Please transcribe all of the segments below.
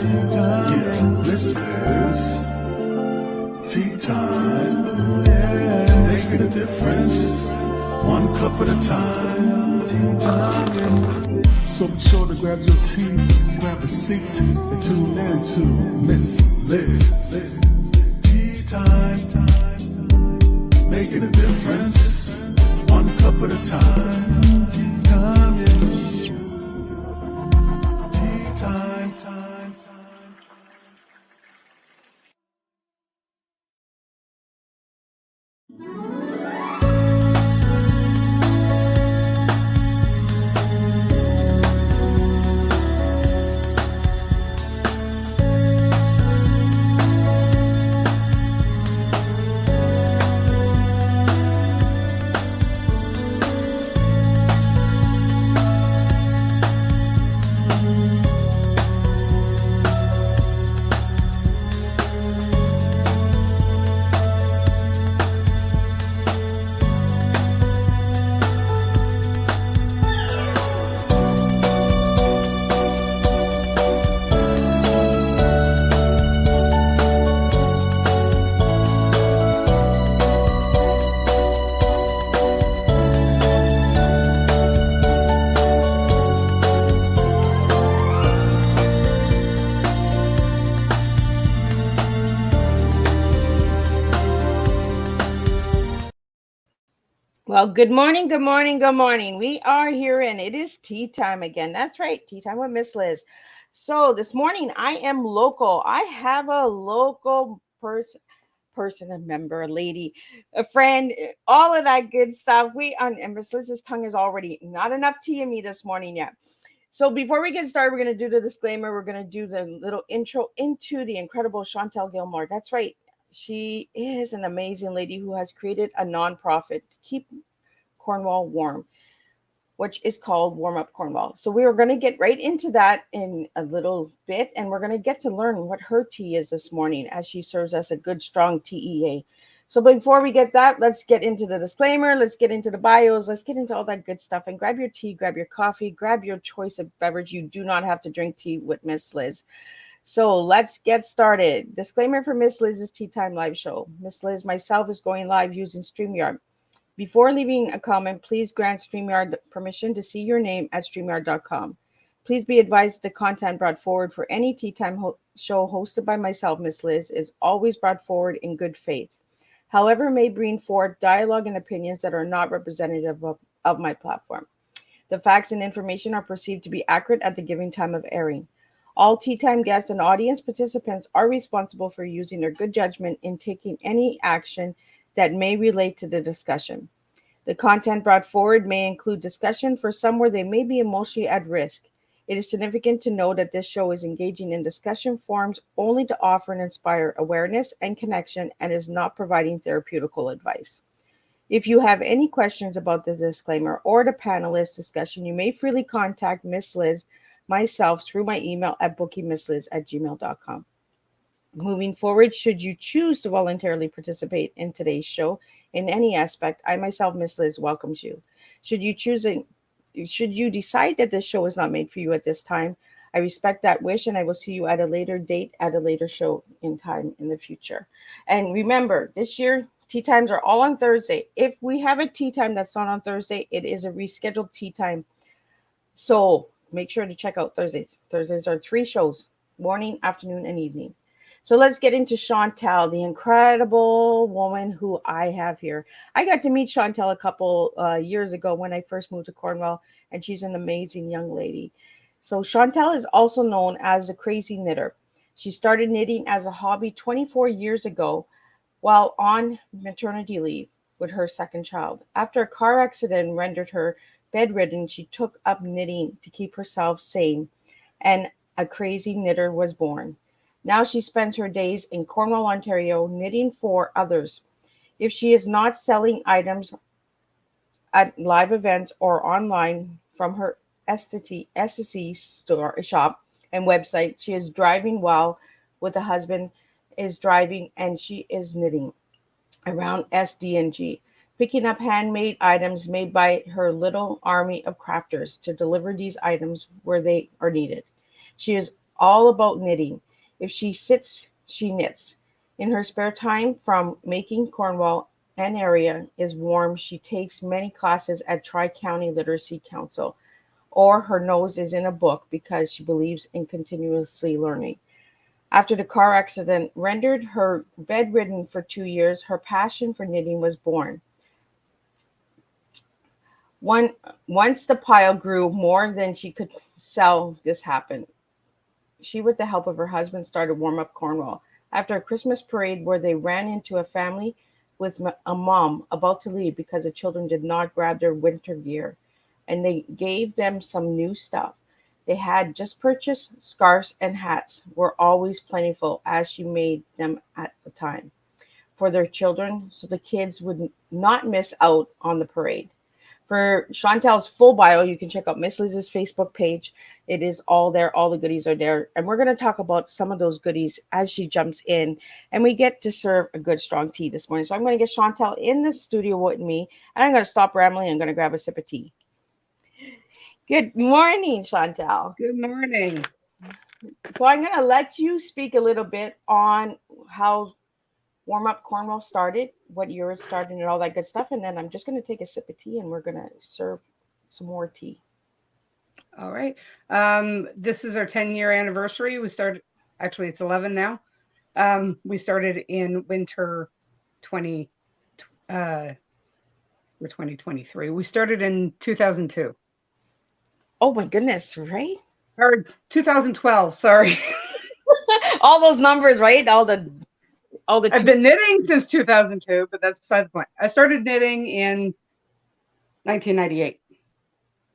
Yeah, this is tea time. Yeah, making a difference, one cup at a time. Tea time. So be sure to grab your tea, grab a seat, and tune in to Miss Liz. Tea time. Making a difference, one cup at a time. Tea time, yeah. Tea time. Well, good morning, good morning, good morning. We are here and it is tea time again. That's right, tea time with Miss Liz. So this morning I am local. I have a local person, a member, a lady, a friend, all of that good stuff. We on and Miss Liz's tongue is already not enough tea in me this morning yet. So before we get started, we're gonna do the disclaimer. We're gonna do the little intro into the incredible Chantal Gilmour. That's right. She is an amazing lady who has created a nonprofit to keep Cornwall warm, which is called WarmUp Cornwall. So we are going to get right into that in a little bit, and we're going to get to learn what her tea is this morning as she serves us a good, strong TEA. So before we get that, let's get into the disclaimer. Let's get into the bios. Let's get into all that good stuff. And grab your tea, grab your coffee, grab your choice of beverage. You do not have to drink tea with Miss Liz. So let's get started. Disclaimer for Miss Liz's Tea Time live show. Miss Liz, myself, is going live using StreamYard. Before leaving a comment, please grant StreamYard permission to see your name at StreamYard.com. Please be advised the content brought forward for any Tea Time show hosted by myself, Miss Liz, is always brought forward in good faith. However, may bring forth dialogue and opinions that are not representative of my platform. The facts and information are perceived to be accurate at the given time of airing. All Tea Time guests and audience participants are responsible for using their good judgment in taking any action that may relate to the discussion. The content brought forward may include discussion for some where they may be emotionally at risk. It is significant to know that this show is engaging in discussion forums only to offer and inspire awareness and connection and is not providing therapeutical advice. If you have any questions about the disclaimer or the panelist discussion, you may freely contact Miss Liz, myself, through my email at bookingmissliz@gmail.com. Moving forward, should you choose to voluntarily participate in today's show in any aspect, I myself, Miss Liz, welcomes you. Should you choose should you decide that this show is not made for you at this time, I respect that wish and I will see you at a later date at a later show in time in the future. And remember, this year tea times are all on Thursday. If we have a tea time that's not on Thursday, it is a rescheduled tea time. So make sure to check out Thursdays. Thursdays are 3 shows: morning, afternoon, and evening. So let's get into Chantal, the incredible woman who I have here. I got to meet Chantal a couple years ago when I first moved to Cornwall, and she's an amazing young lady. So Chantal is also known as the Crazy Knitter. She started knitting as a hobby 24 years ago while on maternity leave with her second child. After a car accident rendered her bedridden, she took up knitting to keep herself sane, and a crazy knitter was born. Now she spends her days in Cornwall, Ontario, knitting for others. If she is not selling items at live events or online from her SSE store shop and website, she is driving while with a husband is driving and she is knitting around SDNG, picking up handmade items made by her little army of crafters to deliver these items where they are needed. She is all about knitting. If she sits, she knits. In her spare time from making Cornwall an area is warm, she takes many classes at Tri-County Literacy Council, or her nose is in a book because she believes in continuously learning. After the car accident rendered her bedridden for 2 years, her passion for knitting was born. One, Once the pile grew more than she could sell, this happened. She, with the help of her husband, started Warm Up Cornwall. After a Christmas parade where they ran into a family with a mom about to leave because the children did not grab their winter gear, and they gave them some new stuff. They had just purchased scarves and hats, were always plentiful as she made them at the time for their children, so the kids would not miss out on the parade. For Chantal's full bio, you can check out Miss Liz's Facebook page. It is all there. All the goodies are there. And we're going to talk about some of those goodies as she jumps in. And we get to serve a good, strong tea this morning. So I'm going to get Chantal in the studio with me. And I'm going to stop rambling. I'm going to grab a sip of tea. Good morning, Chantal. Good morning. So I'm going to let you speak a little bit on how Warm Up Cornwall started, what year it started, and all that good stuff. And then I'm just going to take a sip of tea and we're going to serve some more tea. All right. This is our 10-year anniversary. We started, actually, it's 11 now. We started in winter 2023. We started in 2002. Oh, my goodness, right? Or 2012, sorry. All those numbers, right? All the I've been knitting since 2002, but that's beside the point. I started knitting in 1998.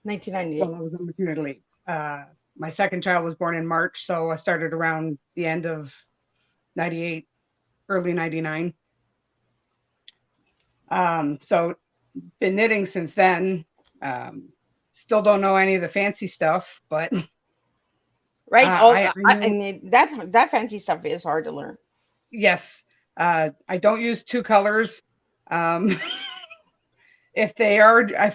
1998. While I was on maternity leave. My second child was born in March, so I started around the end of 98, early 99. So been knitting since then. Still don't know any of the fancy stuff, but right. That fancy stuff is hard to learn. Yes. I don't use two colors. If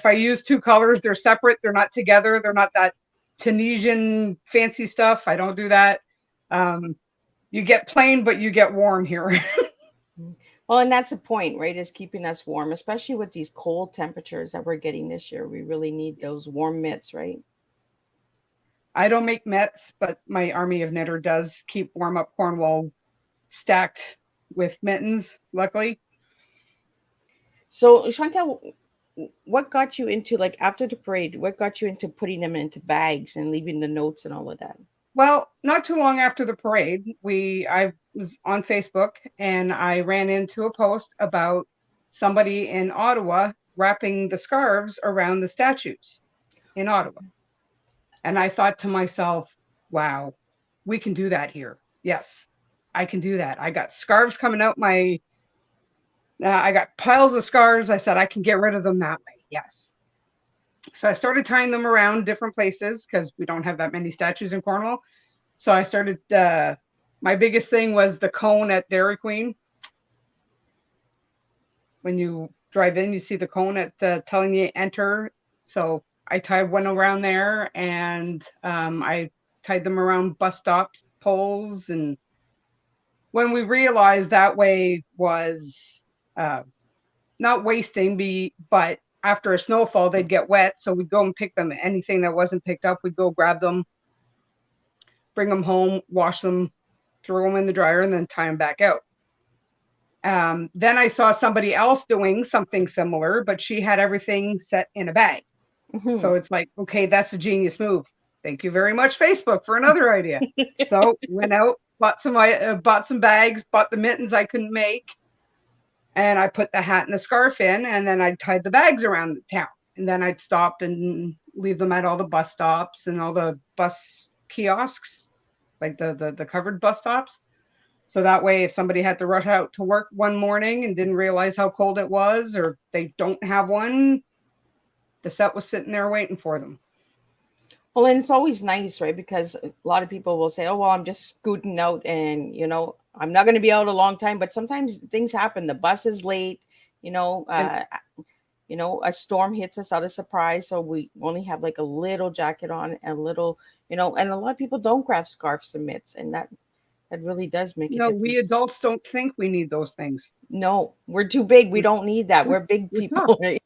I use two colors, they're separate. They're not together. They're not that Tunisian fancy stuff. I don't do that. You get plain, but you get warm here. Well, and that's the point, right? Is keeping us warm, especially with these cold temperatures that we're getting this year. We really need those warm mitts, right? I don't make mitts, but my army of knitter does keep Warm Up Cornwall stacked with mittens, luckily. So, Chantal, what got you into, like, after the parade, what got you into putting them into bags and leaving the notes and all of that? Well, not too long after the parade, I was on Facebook and I ran into a post about somebody in Ottawa wrapping the scarves around the statues in Ottawa. And I thought to myself, wow, we can do that here. Yes, I can do that. I got scarves coming out I got piles of scarves. I said, I can get rid of them that way. Yes. So I started tying them around different places because we don't have that many statues in Cornwall. So I started, my biggest thing was the cone at Dairy Queen. When you drive in, you see the cone at telling you enter. So I tied one around there, and I tied them around bus stops, poles. And when we realized that way was not wasting, but after a snowfall, they'd get wet. So we'd go and pick them. Anything that wasn't picked up, we'd go grab them, bring them home, wash them, throw them in the dryer, and then tie them back out. Then I saw somebody else doing something similar, but she had everything set in a bag. Mm-hmm. So it's like, okay, that's a genius move. Thank you very much, Facebook, for another idea. So went out, bought some bags, bought the mittens I couldn't make, and I put the hat and the scarf in, and then I tied the bags around the town. And then I'd stop and leave them at all the bus stops and all the bus kiosks, like the covered bus stops. So that way, if somebody had to rush out to work one morning and didn't realize how cold it was, or they don't have one, the set was sitting there waiting for them. Well, and it's always nice, right? Because a lot of people will say, oh, well, I'm just scooting out and, I'm not going to be out a long time. But sometimes things happen. The bus is late, a storm hits us out of surprise. So we only have like a little jacket on, a little, And a lot of people don't grab scarves and mitts, and that really does make a No, we difference. adults don't think we need those things. No, we're too big. We We're, don't need that. we're, We're big we're tough. people, right?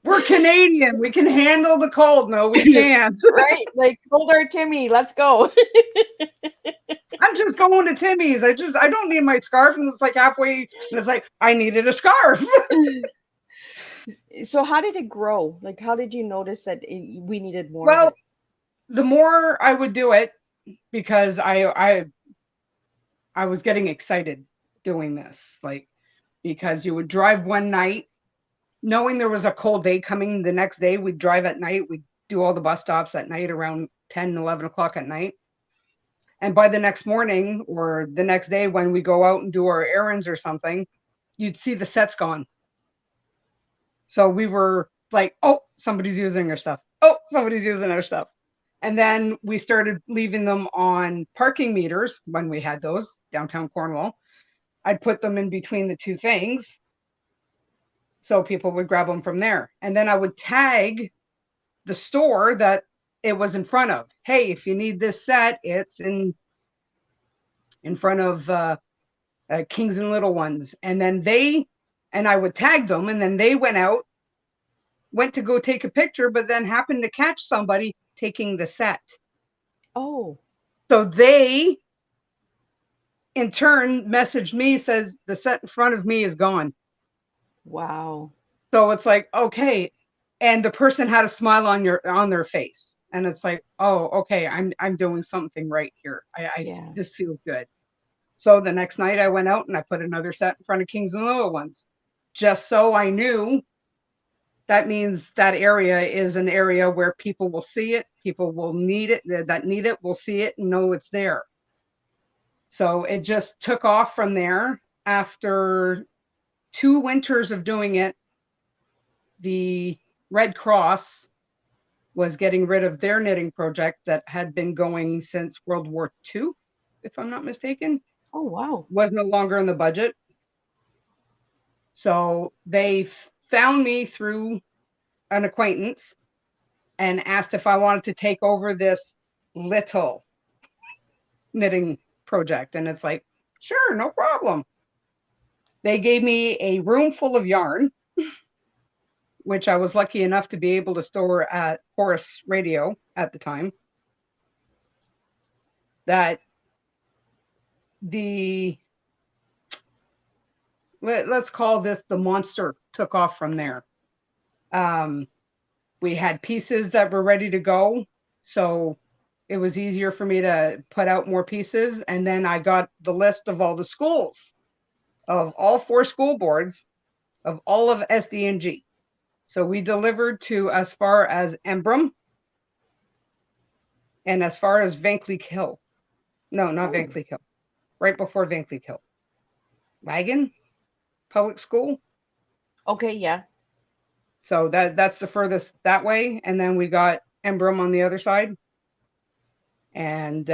We're Canadian. We can handle the cold. No, we can't. Right? Like, hold our Timmy. Let's go. I'm just going to Timmy's. I don't need my scarf. And it's like halfway, and it's like, I needed a scarf. So how did it grow? Like, how did you notice that we needed more of Well, it? the more I would do it, because I was getting excited doing this, like, because you would drive one night knowing there was a cold day coming the next day. We'd drive at night. We'd do all the bus stops at night around 10, 11 o'clock at night. And by the next morning or the next day when we go out and do our errands or something, you'd see the sets gone. So we were like, oh, somebody's using our stuff. Oh, somebody's using our stuff. And then we started leaving them on parking meters when we had those downtown Cornwall. I'd put them in between the two things so people would grab them from there. And then I would tag the store that it was in front of. Hey, if you need this set, it's in front of Kings and Little Ones. And then I would tag them, and then they went to go take a picture, but then happened to catch somebody taking the set. Oh, So they, in turn, messaged me, says the set in front of me is gone. wow. So it's like, okay. And the person had a smile on their face. And it's like, oh, okay, I'm doing something right here. Yeah. This feels good. So the next night I went out and I put another set in front of Kings and Little Ones, just so I knew that means that area is an area where people will see it. People will need it, that need it will see it and know it's there. So it just took off from there. After 2 winters of doing it, the Red Cross was getting rid of their knitting project that had been going since World War II, if I'm not mistaken. Oh, wow. Was no longer in the budget. So they found me through an acquaintance and asked if I wanted to take over this little knitting project. And it's like, sure, no problem. They gave me a room full of yarn, which I was lucky enough to be able to store at Horse Radio at the time. That let's call this the monster took off from there. We had pieces that were ready to go, so it was easier for me to put out more pieces. And then I got the list of all the schools, of all 4 school boards, of all of SDNG. So we delivered to as far as Embrum and as far as Vankleek Hill. No, not Vankleek Hill. Right before Vankleek Hill. Wagon Public School. Okay, yeah. So that's the furthest that way. And then we got Embrum on the other side. And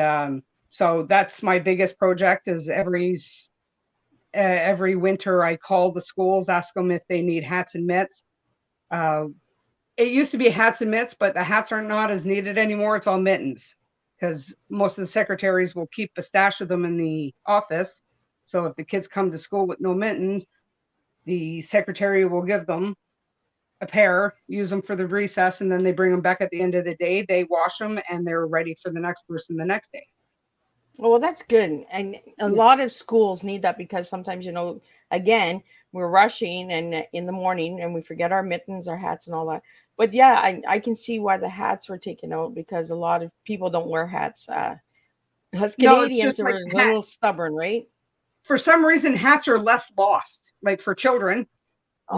so that's my biggest project. Is every winter I call the schools, ask them if they need hats and mitts. It used to be hats and mitts, but the hats are not as needed anymore. It's all mittens, because most of the secretaries will keep a stash of them in the office. So if the kids come to school with no mittens, the secretary will give them a pair, use them for the recess, and then they bring them back at the end of the day. They wash them and they're ready for the next person the next day. Well, that's good. And a lot of schools need that, because sometimes, again, we're rushing and in the morning and we forget our mittens, our hats and all that. But yeah, I can see why the hats were taken out, because a lot of people don't wear hats. Us Canadians are a little stubborn, right? For some reason, hats are less lost. Like for children,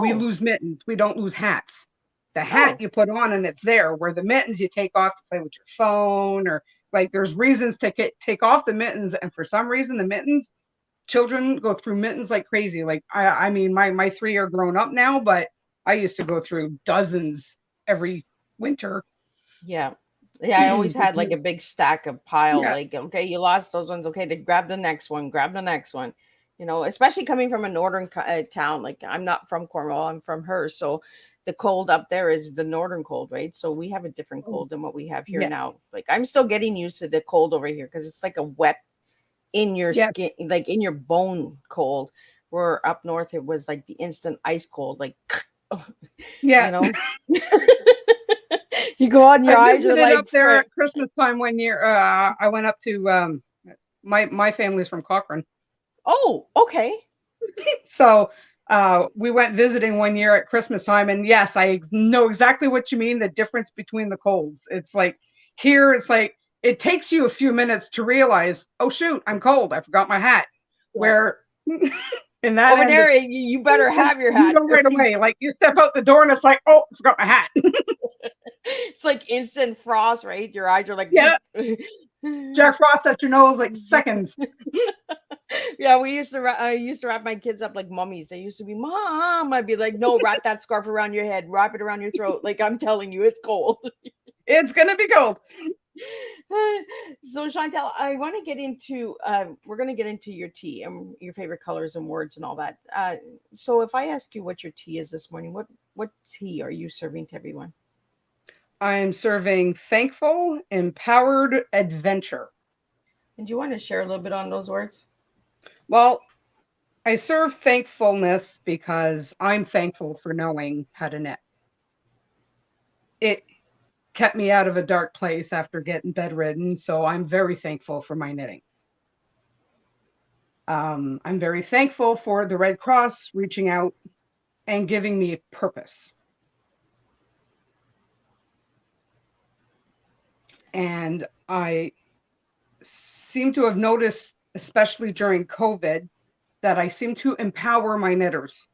we lose mittens. We don't lose hats. The hat you put on and it's there, where the mittens you take off to play with your phone, or like there's reasons to take off the mittens. And for some reason, the mittens, children go through mittens like crazy. Like, I mean, my 3 are grown up now, but I used to go through dozens every winter. Yeah. Yeah, I always had like a big stack of pile. Yeah. Like, okay, you lost those ones. Okay, to grab the next one. Especially coming from a northern town. Like, I'm not from Cornwall. I'm from Hearst. So the cold up there is the northern cold, right? So we have a different Oh, cold than what we have here yeah, now. Like I'm still getting used to the cold over here because it's like a wet in your yeah, skin, like in your bone cold. Where up north it was like the instant ice cold, like yeah. you know. You go on, I your eyes are visited up like there at Christmas time one year. I went up to my family's from Cochrane. oh, okay. So we went visiting one year at Christmas time, and yes, I know exactly what you mean. The difference between the colds. It's like here, it's like it takes you a few minutes to realize, oh shoot, I'm cold. I forgot my hat. Yeah. Where in that Over end, there, you better have your you hat. know right away. Like you step out the door, and it's like, oh, I forgot my hat. It's like instant frost, right? Your eyes are like, Yeah, Jack Frost at your nose, like seconds. yeah. I used to wrap my kids up like mummies. They used to be, Mom. I'd be like, no, wrap that scarf around your head, wrap it around your throat. Like I'm telling you, it's cold. It's gonna be cold. So Chantal, I want to get into we're going to get into your tea and your favorite colors and words and all that. So if I ask you what your tea is this morning, what tea are you serving to everyone? I'm serving thankful, empowered adventure. And do you want to share a little bit on those words? Well, I serve thankfulness because I'm thankful for knowing how to knit. It kept me out of a dark place after getting bedridden, so I'm very thankful for my knitting. I'm very thankful for the Red Cross reaching out and giving me purpose. And I seem to have noticed, especially during COVID, that I seem to empower my knitters.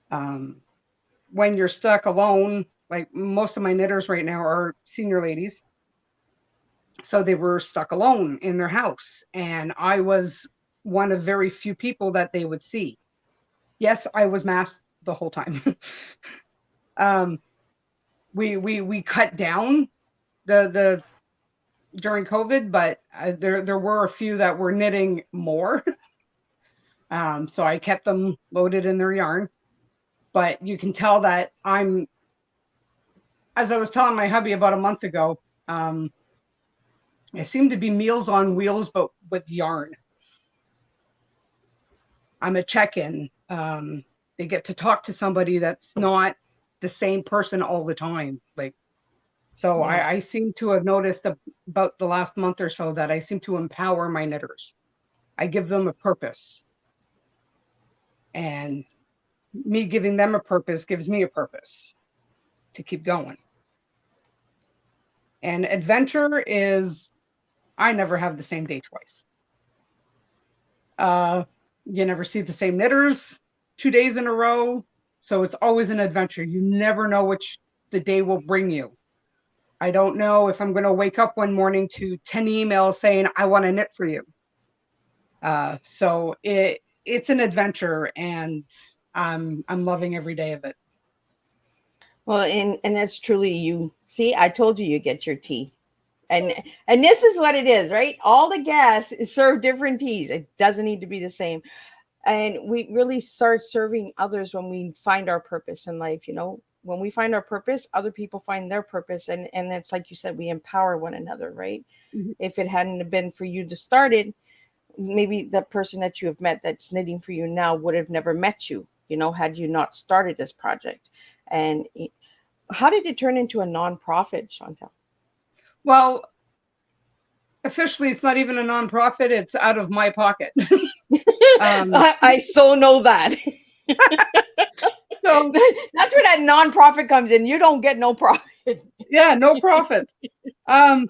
When you're stuck alone, like most of my knitters right now are senior ladies. So they were stuck alone in their house. And I was one of very few people that they would see. Yes, I was masked the whole time. We cut down the during COVID, but there were a few that were knitting more. So I kept them loaded in their yarn. But you can tell that as I was telling my hubby about a month ago, I seem to be Meals on Wheels, but with yarn. I'm a check-in. They get to talk to somebody that's not the same person all the time. So Yeah. I seem to have noticed about the last month or so that I seem to empower my knitters. I give them a purpose. And me giving them a purpose gives me a purpose to keep going. And adventure is, I never have the same day twice. You never see the same knitters 2 days in a row. So it's always an adventure. You never know which the day will bring you. I don't know if I'm going to wake up one morning to 10 emails saying, I want to knit for you. So it's an adventure, and I'm loving every day of it. Well, and that's truly you. See, I told you get your tea. And this is what it is, right? All the guests serve different teas. It doesn't need to be the same. And we really start serving others when we find our purpose in life. When we find our purpose, other people find their purpose, and it's like you said, we empower one another, right? Mhm. If it hadn't been for you to start it, maybe that person that you have met that's knitting for you now would have never met you, had you not started this project. And how did it turn into a nonprofit, Chantal? Well, officially, it's not even a nonprofit. It's out of my pocket. I so know that. So that's where that nonprofit comes in. You don't get no profit. yeah, no profit. The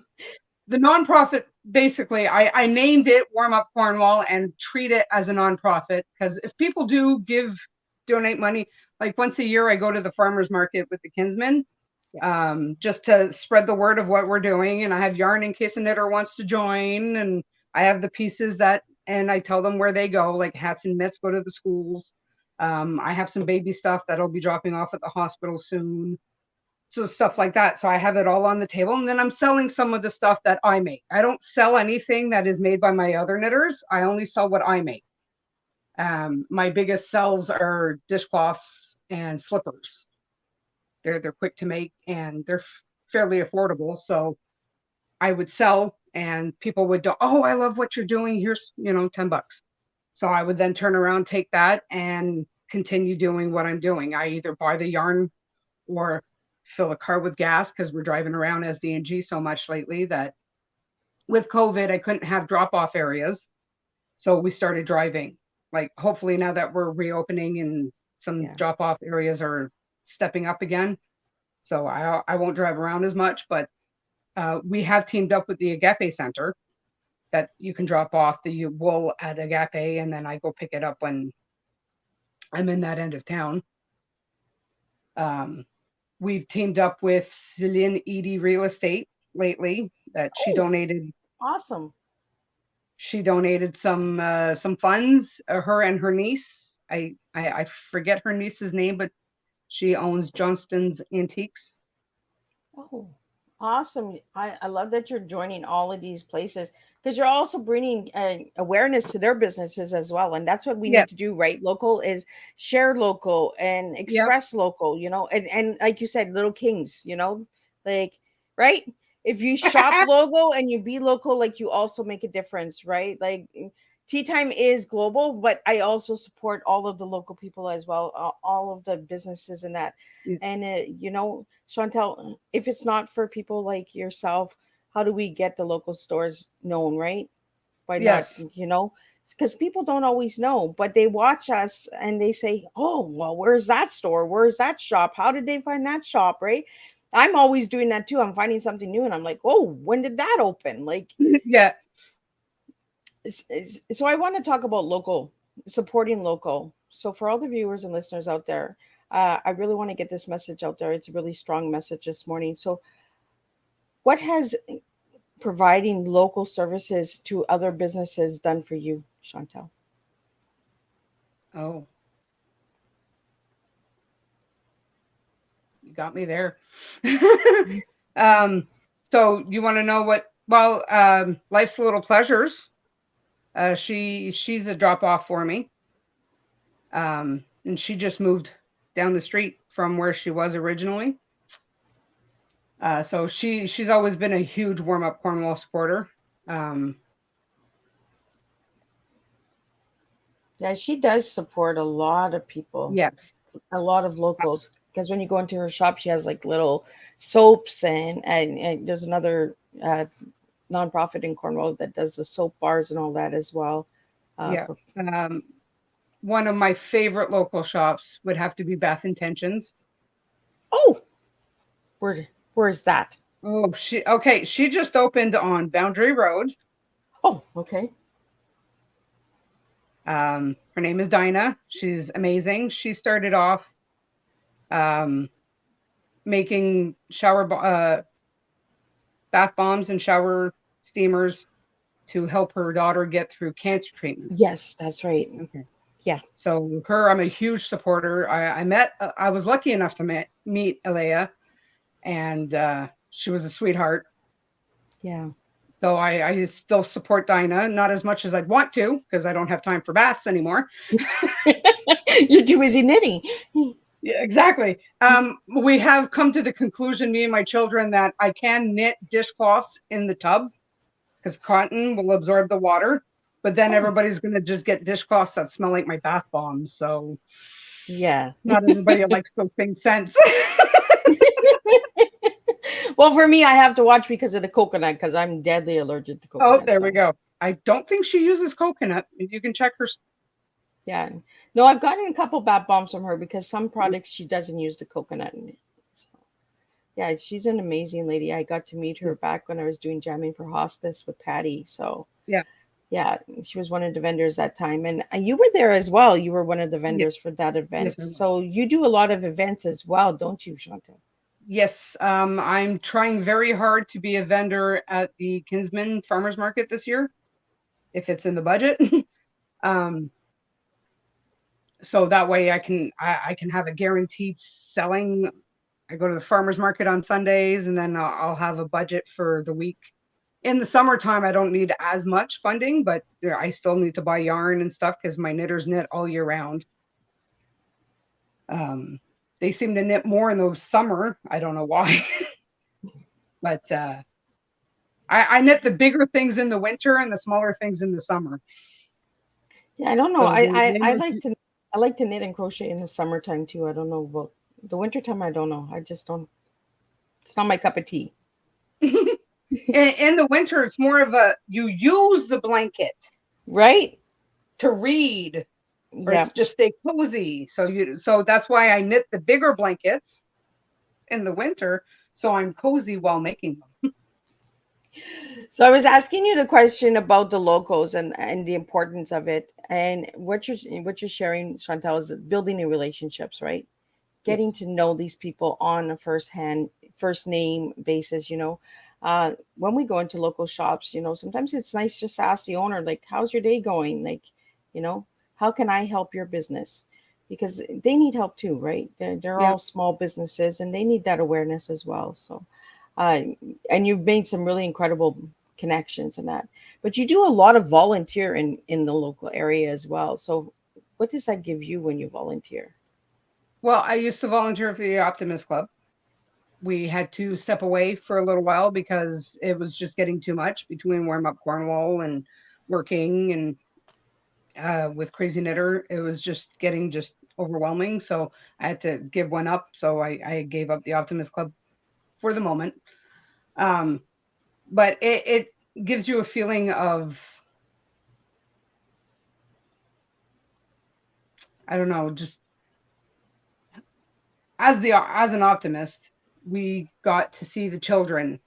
nonprofit, basically, I named it WarmUp Cornwall and treat it as a nonprofit, because if people do donate money, like once a year, I go to the farmers market with the kinsmen, just to spread the word of what we're doing. And I have yarn in case a knitter wants to join. And I have the pieces and I tell them where they go, like hats and mitts go to the schools. I have some baby stuff that I'll be dropping off at the hospital soon. So stuff like that. So I have it all on the table. And then I'm selling some of the stuff that I make. I don't sell anything that is made by my other knitters. I only sell what I make. My biggest sells are dishcloths, and slippers. They're quick to make and they're fairly affordable. So I would sell and people would go, oh, I love what you're doing. Here's, $10. So I would then turn around, take that and continue doing what I'm doing. I either buy the yarn or fill a car with gas because we're driving around SDNG so much lately that with COVID, I couldn't have drop off areas. So we started driving. Like hopefully now that we're reopening and some drop off areas are stepping up again. So I won't drive around as much, but we have teamed up with the Agape Center that you can drop off the wool at Agape and then I go pick it up when I'm in that end of town. We've teamed up with Celine Edie Real Estate lately that she donated. Awesome. She donated some funds, her and her niece. I forget her niece's name, but she owns Johnston's Antiques. Oh, awesome. I love that you're joining all of these places because you're also bringing awareness to their businesses as well. And that's what we need to do, right? Local is share local and express local, and like you said, little kings, right? If you shop local and you be local, like you also make a difference, right? Like Teatime is global, but I also support all of the local people as well, all of the businesses and that. And, Chantal, if it's not for people like yourself, how do we get the local stores known, right? By not, because people don't always know, but they watch us and they say, oh, well, where's that store? Where's that shop? How did they find that shop, right? I'm always doing that too. I'm finding something new and I'm like, oh, when did that open? Like, so I want to talk about local, supporting local. So for all the viewers and listeners out there, I really want to get this message out there. It's a really strong message this morning. So what has providing local services to other businesses done for you, Chantal? Oh, you got me there. So you want to know what, Life's Little Pleasures. She's a drop off for me. And she just moved down the street from where she was originally. So she's always been a huge WarmUp Cornwall supporter. Yeah, she does support a lot of people. Yes. A lot of locals. Because when you go into her shop, she has like little soaps and there's another nonprofit in Cornwall that does the soap bars and all that as well. One of my favorite local shops would have to be Bath Intentions. Oh, where is that? Oh, she just opened on Boundary Road. Oh, okay. Her name is Dinah. She's amazing. She started off making bath bombs and shower steamers to help her daughter get through cancer treatment. Yes, that's right. Okay. Yeah. So I'm a huge supporter. I was lucky enough to meet Alea, and she was a sweetheart. Yeah. So I still support Dinah, not as much as I'd want to, because I don't have time for baths anymore. You're too busy knitting. Yeah, exactly. We have come to the conclusion, me and my children, that I can knit dishcloths in the tub because cotton will absorb the water, but then everybody's going to just get dishcloths that smell like my bath bombs. So yeah, not everybody likes those things scents. Well, for me, I have to watch because of the coconut, because I'm deadly allergic to coconut. Oh, there we go. I don't think she uses coconut. You can check her. Yeah. No, I've gotten a couple bath bombs from her because some products she doesn't use the coconut in it. So, yeah, she's an amazing lady. I got to meet her back when I was doing jamming for hospice with Patty. So yeah, she was one of the vendors that time. And you were there as well. You were one of the vendors for that event. Yes, so you do a lot of events as well, don't you, Chantal? Yes, I'm trying very hard to be a vendor at the Kinsman Farmers Market this year, if it's in the budget. So that way I can have a guaranteed selling. I go to the farmers market on Sundays, and then I'll have a budget for the week. In the summertime, I don't need as much funding, but I still need to buy yarn and stuff because my knitters knit all year round. They seem to knit more in the summer. I don't know why, but I knit the bigger things in the winter and the smaller things in the summer. Yeah, I don't know. So I like to knit and crochet in the summertime too. I don't know about the wintertime. I don't know. I just don't. It's not my cup of tea. in the winter, it's more of a you use the blanket Right? to read or Yeah. just stay cozy. So that's why I knit the bigger blankets in the winter, so I'm cozy while making them. So I was asking you the question about the locals and the importance of it, and what you're sharing, Chantal, is building new relationships, right? Getting Yes. to know these people on a first name basis, when we go into local shops, sometimes it's nice just to ask the owner, like, how's your day going, like, you know how can I help your business, because they need help too, right? They're Yeah. all small businesses and they need that awareness as well. So uh, and you've made some really incredible connections in that, but you do a lot of volunteer in the local area as well. So what does that give you when you volunteer? Well, I used to volunteer for the Optimist Club. We had to step away for a little while because it was just getting too much between WarmUp Cornwall and working and with Crazy Knitter. It was just getting just overwhelming. So I had to give one up. So I gave up the Optimist Club for the moment. Um, but it gives you a feeling of, I don't know, just as an optimist, we got to see the children.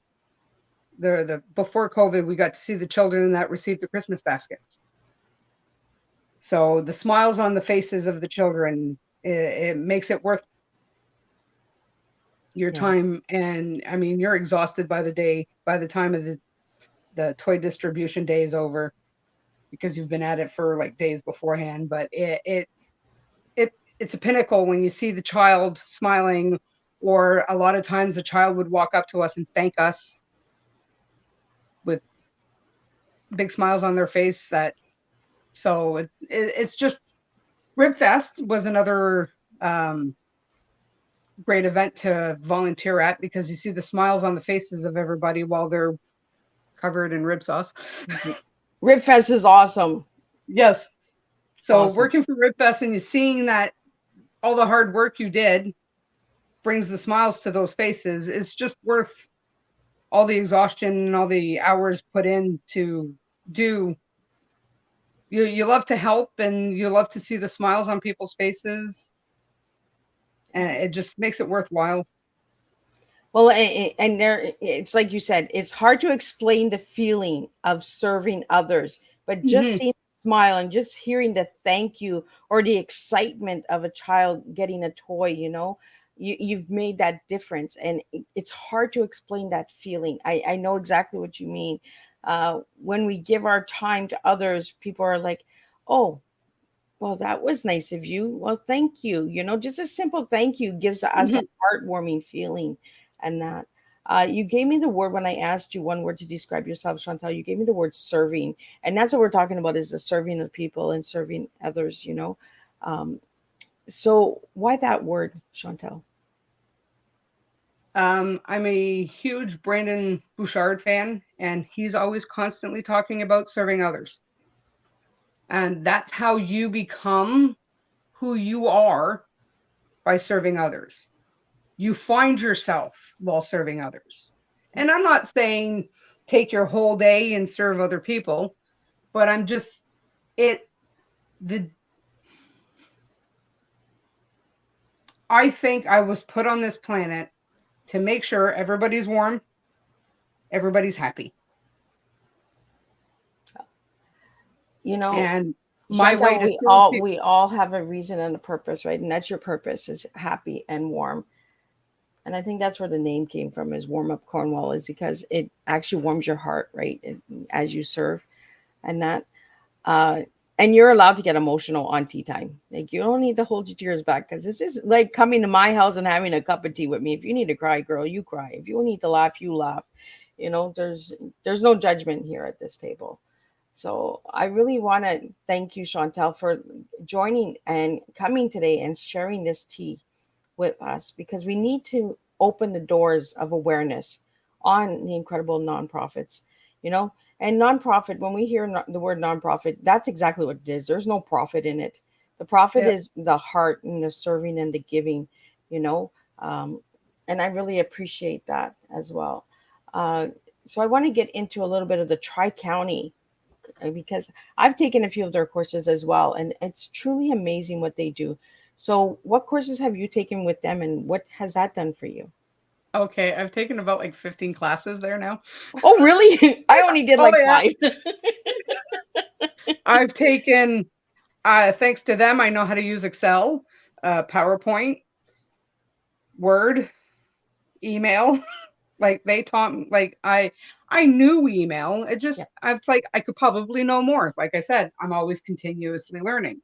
The before COVID, we got to see the children that received the Christmas baskets. So the smiles on the faces of the children, it makes it worth your Yeah. time. And I mean, you're exhausted by the time of the toy distribution day is over because you've been at it for like days beforehand. But it's a pinnacle when you see the child smiling, or a lot of times the child would walk up to us and thank us with big smiles on their face. It's just Ribfest was another great event to volunteer at because you see the smiles on the faces of everybody while they're covered in rib sauce. Ribfest is awesome. Yes. So Awesome. working for Ribfest and you seeing that all the hard work you did brings the smiles to those faces is just worth all the exhaustion and all the hours put in to do. You love to help and you love to see the smiles on people's faces, and it just makes it worthwhile. Well, and there, it's like you said, it's hard to explain the feeling of serving others, but just Hmm. seeing the smile and just hearing the thank you or the excitement of a child getting a toy, you've made that difference. And it's hard to explain that feeling. I know exactly what you mean. When we give our time to others, people are like, oh, well, that was nice of you. Well, thank you. Just a simple thank you gives us a Hmm. heartwarming feeling. And that you gave me the word when I asked you one word to describe yourself, Chantal. You gave me the word serving. And that's what we're talking about, is the serving of people and serving others. Um, so why that word, Chantal? I'm a huge Brandon Bouchard fan, and he's always constantly talking about serving others. And that's how you become who you are, by serving others. You find yourself while serving others. And I'm not saying take your whole day and serve other people, but I'm just it the I think I was put on this planet to make sure everybody's warm, everybody's happy. You know, And my way Chantal, to we serve all people. we all have a reason and a purpose, right? And that's your purpose, is happy and warm. And I think that's where the name came from, is warm up Cornwall, is because it actually warms your heart, right? As you serve, and that, uh, and you're allowed to get emotional on tea time. Like, you don't need to hold your tears back, because this is like coming to my house and having a cup of tea with me. If you need to cry, girl, you cry. If you need to laugh, you laugh. There's no judgment here at this table. So I really want to thank you, Chantal, for joining and coming today and sharing this tea with us, because we need to open the doors of awareness on the incredible nonprofits, you know. And nonprofit, when we hear the word nonprofit, that's exactly what it is. There's no profit in it. The profit Yeah. is the heart and the serving and the giving, you know. Um, and I really appreciate that as well. Uh, so I want to get into a little bit of the Tri County, because I've taken a few of their courses as well, and it's truly amazing what they do. So, what courses have you taken with them, and what has that done for you? Okay, I've taken about like 15 classes there now. Oh, really? I only did Oh like yeah. five. I've taken thanks to them, I know how to use Excel, PowerPoint, Word, email. Like they taught me, like I knew email. It Yeah. just it's like I could probably know more. Like I said, I'm always continuously learning.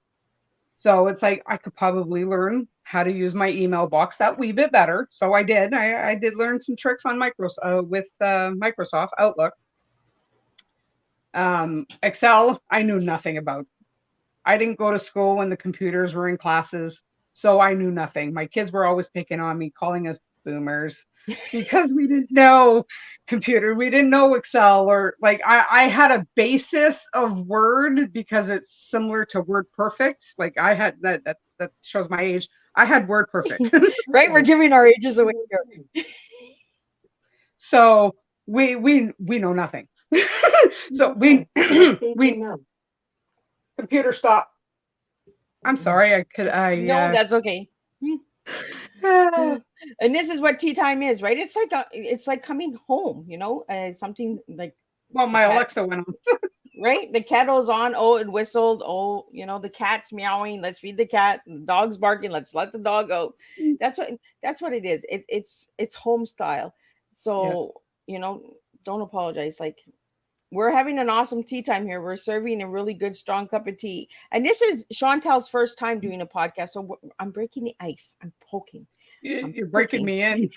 So it's like I could probably learn how to use my email box that wee bit better. So I did. I did learn some tricks on Microsoft with Microsoft Outlook. Excel, I knew nothing about. I didn't go to school when the computers were in classes, so I knew nothing. My kids were always picking on me, calling us boomers because we didn't know computer, we didn't know Excel, or like I had a basis of Word because it's similar to Word Perfect. Like I had that shows my age. I had Word Perfect. Right? We're giving our ages away here. So we know nothing. So we we computer stop. I'm sorry. No, that's okay. uh, And this is what tea time is, right? It's like coming home, you know, something like well, the my cat, Alexa went on. right? The kettle's on. Oh, it whistled. Oh, you know, the cat's meowing. Let's feed the cat. The dog's barking. Let's let the dog go. That's what it is. It's home style. Yeah. So, you know, don't apologize. Like, we're having an awesome tea time here. We're serving a really good, strong cup of tea. And this is Chantal's first time doing a podcast. So I'm breaking the ice. I'm poking. I'm You're breaking poking. me in.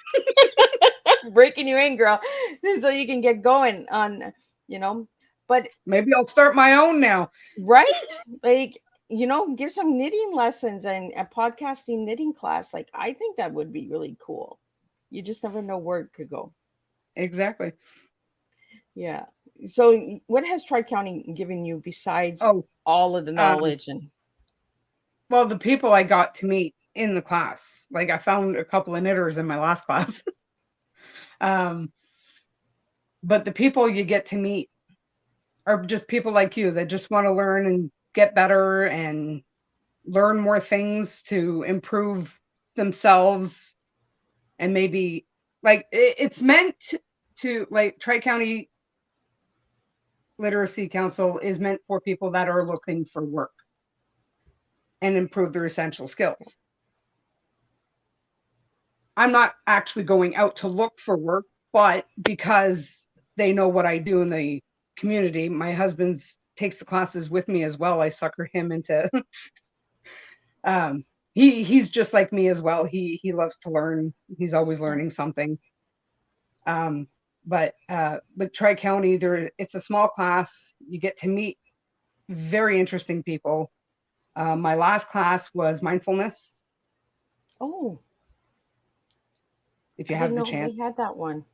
Breaking you in, girl. So you can get going on, you know. But Maybe I'll start my own now. right? Like, you know, give some knitting lessons and a podcasting knitting class. Like, I think that would be really cool. You just never know where it could go. Exactly. Yeah. So what has Tri County given you besides Oh, all of the um, knowledge and well, the people I got to meet in the class, like I found a couple of knitters in my last class. um, but the people you get to meet are just people like you that just want to learn and get better and learn more things to improve themselves, and maybe like it's meant to like Tri County Literacy Council is meant for people that are looking for work and improve their essential skills. I'm not actually going out to look for work, but because they know what I do in the community, my husband takes the classes with me as well. I sucker him into he's just like me as well. He loves to learn. He's always learning something. Um, but with Tri County, it's a small class. You get to meet very interesting people. My last class was mindfulness. oh, If I you didn't have the know chance, they had that one.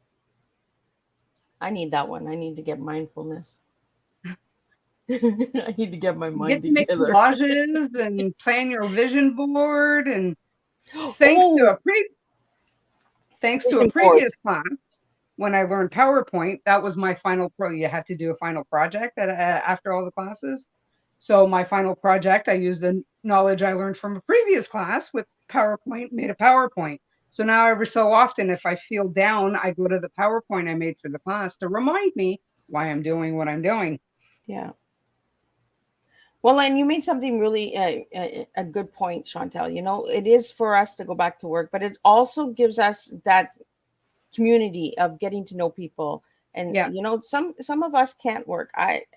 I need that one. I need to get mindfulness. I need to get my you mind get to make together. collages and plan your vision board. And thanks to Oh, a thanks to a vision previous boards. class, when I learned PowerPoint, that was my final you have to do a final project after all the classes. So my final project, I used the knowledge I learned from a previous class with PowerPoint, made a PowerPoint. So now every so often, if I feel down, I go to the PowerPoint I made for the class to remind me why I'm doing what I'm doing. Yeah. Well, and you made something really a good point, Chantal. You know, it is for us to go back to work, but it also gives us that community of getting to know people. And Yeah. you know, some of us can't work.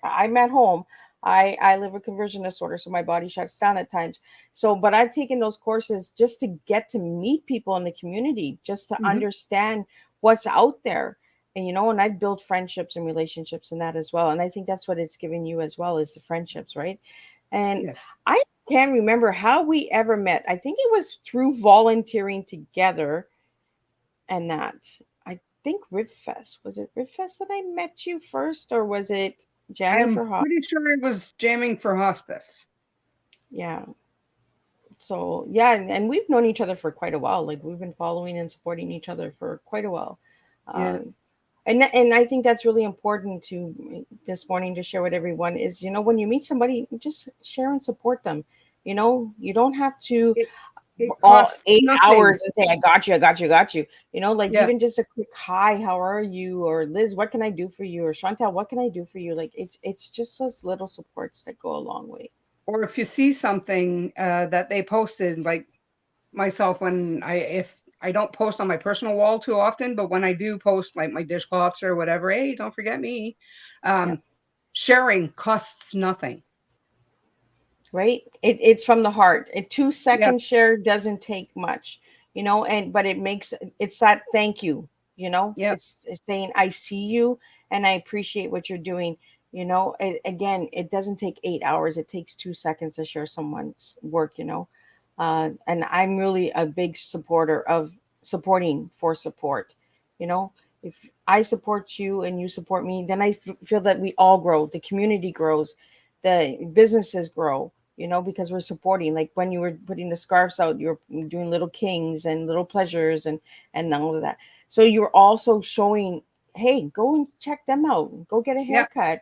I'm at home. I live with conversion disorder, so my body shuts down at times. So, but I've taken those courses just to get to meet people in the community, just to Mm-hmm. understand what's out there. And and I've built friendships and relationships in that as well. And I think that's what it's given you as well, is the friendships, right? And Yes. I can't remember how we ever met. I think it was through volunteering together, and that, I think Ribfest. Was it Ribfest that I met you first, or was it jamming I'm for hot? pretty sure it was jamming for hospice. Yeah. So yeah, and we've known each other for quite a while. Like, we've been following and supporting each other for quite a while. Yeah. Um, and I think that's really important to this morning to share with everyone is, when you meet somebody, just share and support them. You don't have to It it all costs 8 hours nothing. and say, I got you, I got you, I got you. Like, Yeah. even just a quick hi, how are you? Or Liz, what can I do for you? Or Chantal, what can I do for you? Like, it's just those little supports that go a long way. Or if you see something that they posted, like myself, when if I don't post on my personal wall too often, but when I do post like my dishcloths or whatever, hey, don't forget me. Yeah. Um, sharing costs nothing. Right, it's from the heart. A two Yeah. second share doesn't take much, and but it's that thank you. Yeah. It's saying, I see you and I appreciate what you're doing. Again, it doesn't take 8 hours, it takes 2 seconds to share someone's work. And I'm really a big supporter of supporting for support. If I support you and you support me, then I feel that we all grow, the community grows, the businesses grow, because we're supporting. Like, when you were putting the scarves out, you're doing little kings and little pleasures and all of that. So you're also showing, hey, go and check them out, go get a Yeah. haircut,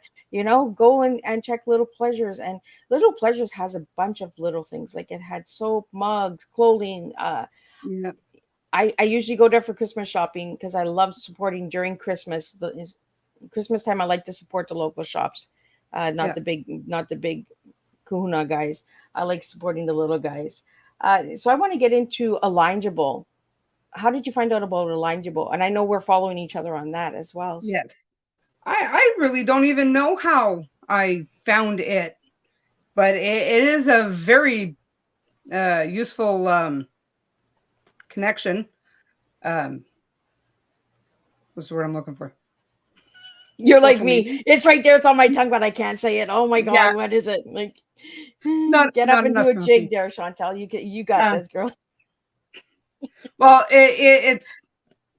go and check little pleasures. And little pleasures has a bunch of little things. Like, it had soap, mugs, clothing. Yeah. I usually go there for Christmas shopping because I love supporting during Christmas. Christmas time, I like to support the local shops, Yeah. not the big kahuna guys. I like supporting the little guys. So I want to get into Alignable. How did you find out about Alignable? And I know we're following each other on that as well. Yes. I really don't even know how I found it, but it is a very useful connection. Um, what's the word I'm looking for? You're like Social me. media. It's right there. It's on my tongue, but I can't say it. Oh my Yeah, God, what is it? Like, get up not and do enough a coffee. jig there, Chantal. You got Uh, this, girl. well, it's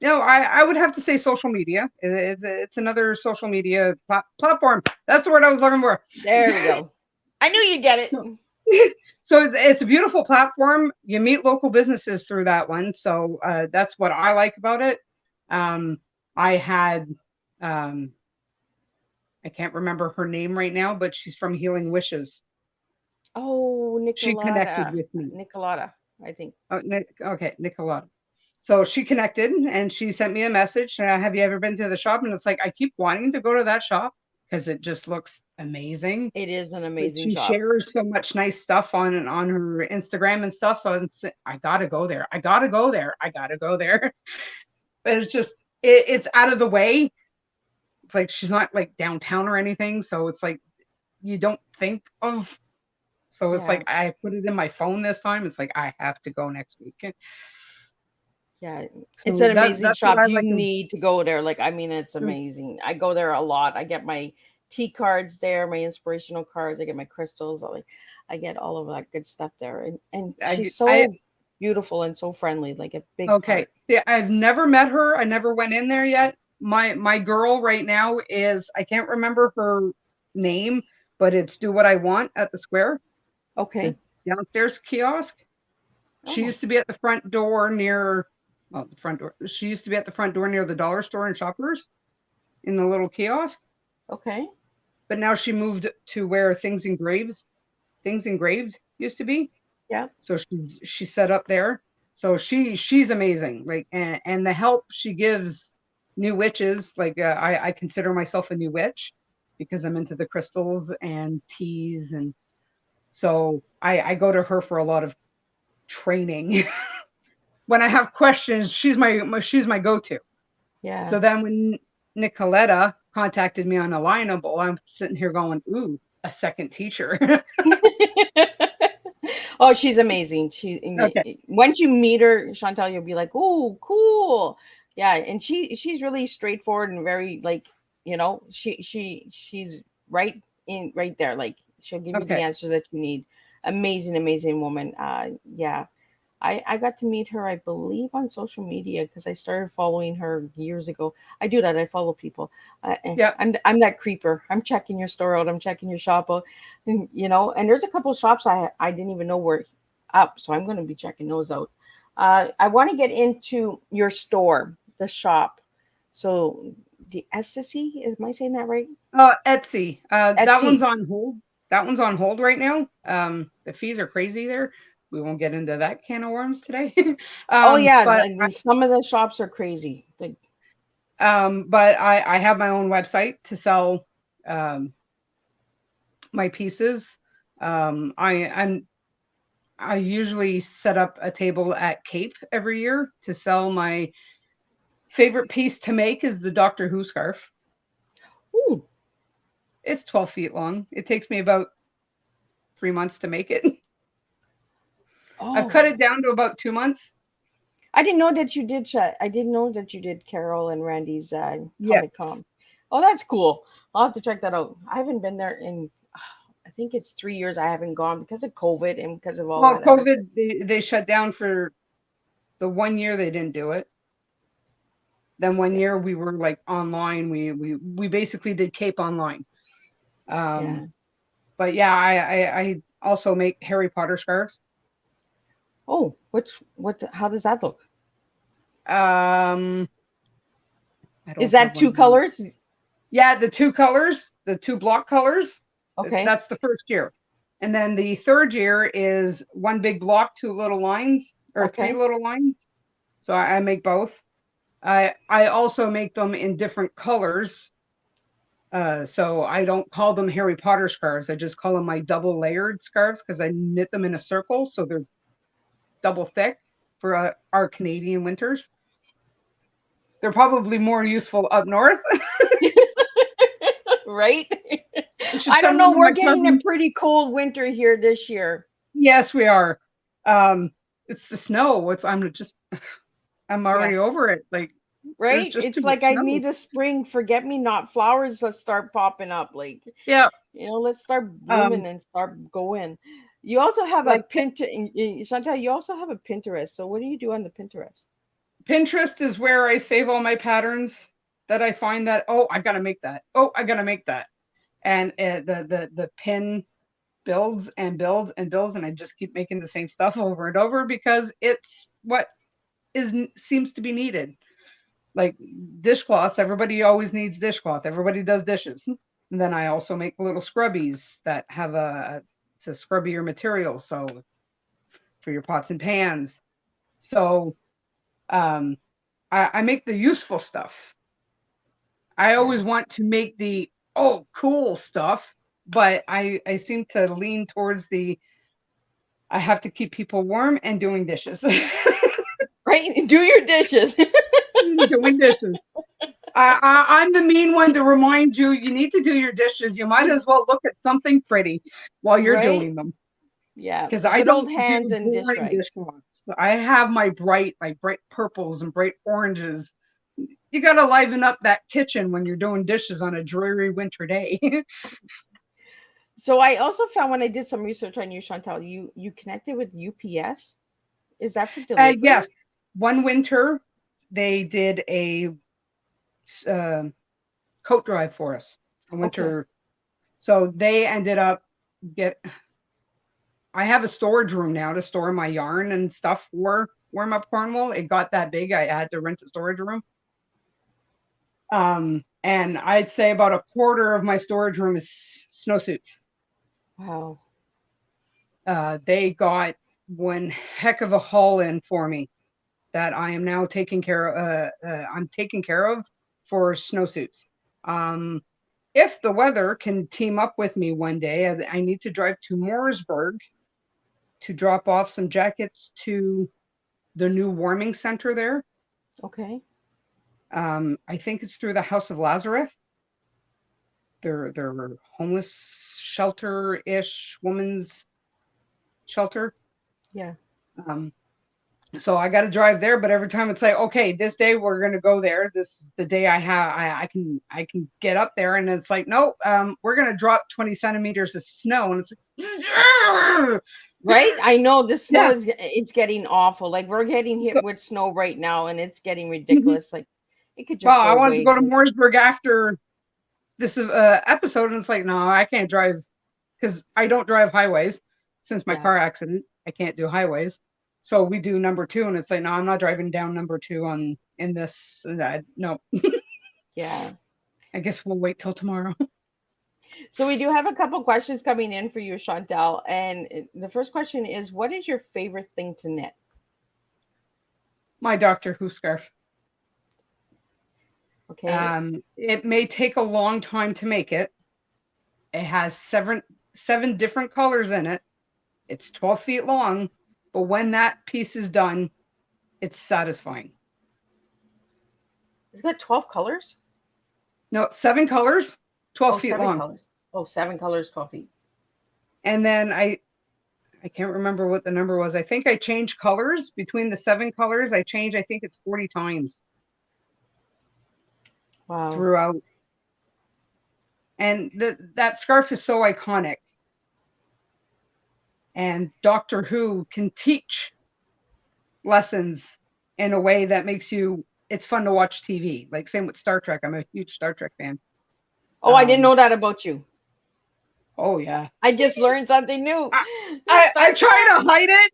I would have to say social media. It's another social media platform. That's the word I was looking for. There we go. I knew you'd get it. So it's a beautiful platform. You meet local businesses through that one. So that's what I like about it. Um, I had, um, I can't remember her name right now, but she's from Healing Wishes. Oh, She connected Nicolata. with me. Nicolata, I think. Oh, okay, Nicola. So she connected and she sent me a message. Have you ever been to the shop? And it's like, I keep wanting to go to that shop because it just looks amazing. It is an But amazing she shop. shares so much nice stuff on her Instagram and stuff. So I gotta go there. I gotta go there. I gotta go there. But it's just it's out of the way. It's like she's not like downtown or anything. So it's like you don't think of. So it's Yeah. like I put it in my phone this time. It's like I have to go next week. Yeah. It's So an amazing that's what shop. I You like. need to go there. Like, I mean, it's amazing. I go there a lot. I get my tea cards there, my inspirational cards. I get my crystals. I get all of that good stuff there. And she's I so beautiful and so friendly, like a big okay. heart. Yeah, I've never met her. I never went in there yet. My girl right now is I can't remember her name, but it's Do What I Want at the Square, the Okay. downstairs kiosk. She Oh, used to be at the front door near the front door. She used to be at the front door near the dollar store and Shoppers in the little kiosk, okay. but now she moved to where Things Engraved used to be. Yeah. So she's set up there. So she's amazing. Like and the help she gives new witches. Like I consider myself a new witch because I'm into the crystals and teas, and so I go to her for a lot of training. When I have questions, she's my go-to. Yeah. So then when Nicoletta contacted me on Alignable, I'm sitting here going, ooh, a second teacher. Oh, she's amazing. Okay. Once you meet her, Chantal, you'll be like, "Oh, cool." Yeah, and she's really straightforward and very like, she's right there. Like she'll give you the Okay. answers that you need. Amazing, amazing woman. Yeah. I got to meet her, I believe, on social media because I started following her years ago. I do that. I follow people. Yeah. I'm that creeper. I'm checking your store out. I'm checking your shop out. And there's a couple of shops I didn't even know were up, so I'm going to be checking those out. I want to get into your store, the shop. So the Etsy, am I saying that right? Etsy. That one's Etsy. on hold. That one's on hold right now. The fees are crazy there. We won't get into that can of worms today. Oh yeah, But some of the shops are crazy. Like, I have my own website to sell um, my pieces. I usually set up a table at Cape every year to sell my favorite piece to make is the Doctor Who scarf. ooh, It's 12 feet long. It takes me about 3 months to make it. I've oh, cut it down to about 2 months. I didn't know that you did. I didn't know that you did Carol and Randy's Yes. Comic Con. Oh, that's cool. I'll have to check that out. I haven't been there in, I think it's 3 years. I haven't gone because of COVID and because of all Well, that other. COVID, they shut down for the 1 year they didn't do it. Then one Yeah, year we were like online. We basically did Cape online. yeah. Um, but yeah, I also make Harry Potter scarves. Oh, How does that look? Um, I Is don't have that two one here. colors? Yeah, the two colors, the two block colors. Okay, That's the first year. And then the third year is one big block, two little lines, or three okay. little lines. So I make both. I also make them in different colors. So I don't call them Harry Potter scarves. I just call them my double layered scarves because I knit them in a circle, so they're double thick for our Canadian winters. They're probably more useful up north. Right. I should I don't send know. one to We're my getting a cousin. pretty cold winter here this year. Yes, we are. Um, it's the snow. I'm Yeah. already over it. Like there's Right? just too It's much like I snow. need a spring forget me not flowers. Let's start popping up. Like, Yeah. let's start Um, blooming and start going. You also have a like Pinterest, Chantal. You also have a Pinterest. So what do you do on the Pinterest? Pinterest is where I save all my patterns that I find that, oh, I gotta make that. Oh, I gotta make that. And the pin builds and builds and builds, and I just keep making the same stuff over and over because it's what seems to be needed. Like dishcloths, everybody always needs dishcloth. Everybody does dishes. And then I also make little scrubbies that have it's a scrubbier material, so for your pots and pans. So um, I make the useful stuff. I Yeah. always want to make the cool stuff, but I seem to lean towards the I have to keep people warm and doing dishes. Right? Do your dishes. Doing dishes. I'm the mean one to remind you. You need to do your dishes. You might as well look at something pretty while you're Right? doing them. Yeah. Because I Good old don't do hands and dish boring rags. dishcloths. I have my bright purples and bright oranges. You got to liven up that kitchen when you're doing dishes on a dreary winter day. So I also found when I did some research on you, Chantal, you connected with UPS. Is that for delivery? Yes, one winter they did a uh, coat drive for us. A Okay. winter, so they ended up get. I have a storage room now to store my yarn and stuff for WarmUp Cornwall. It got that big, I had to rent a storage room. And I'd say about a quarter of my storage room is snowsuits. Wow. They got one heck of a haul in for me that I am now taking care of. I'm taking care of for snowsuits. Um, if the weather can team up with me one day, I need to drive to Mooresburg to drop off some jackets to the new warming center there. Okay. I think it's through the House of Lazarus. Their homeless shelter-ish women's shelter. Yeah. Um, So I got to drive there, but every time it's like, okay, this day we're going to go there. This is the day I can get up there. And it's like, no, we're going to drop 20 centimeters of snow. And it's like, Right? I know the snow yeah. is it's getting awful. Like we're getting hit So, with snow right now and it's getting mhm. ridiculous. Like it could Well, just I go wanted to away. go to Mooresburg after this episode. And it's like, no, I can't drive because I don't drive highways since my Yeah. car accident. I can't do highways. So we do number two. And it's like, no, I'm not driving down number two in this. No, Yeah. I guess we'll wait till tomorrow. So we do have a couple questions coming in for you, Chantal. And the first question is, what is your favorite thing to knit? My Doctor Who scarf. Okay. It may take a long time to make it. It has seven different colors in it. It's 12 feet long, but when that piece is done, it's satisfying. Is that 12 colors? No, 7 colors, 12 Oh, feet seven long. colors. Oh, 7 colors, 12 feet. And then I can't remember what the number was. I think I changed colors between the 7 colors. I think it's 40 times Wow. throughout. And that scarf is so iconic. And Doctor Who can teach lessons in a way that makes it's fun to watch TV. Like same with Star Trek. I'm a huge Star Trek fan. Oh, I didn't know that about you. Oh yeah. I just learned something new. I try to hide it.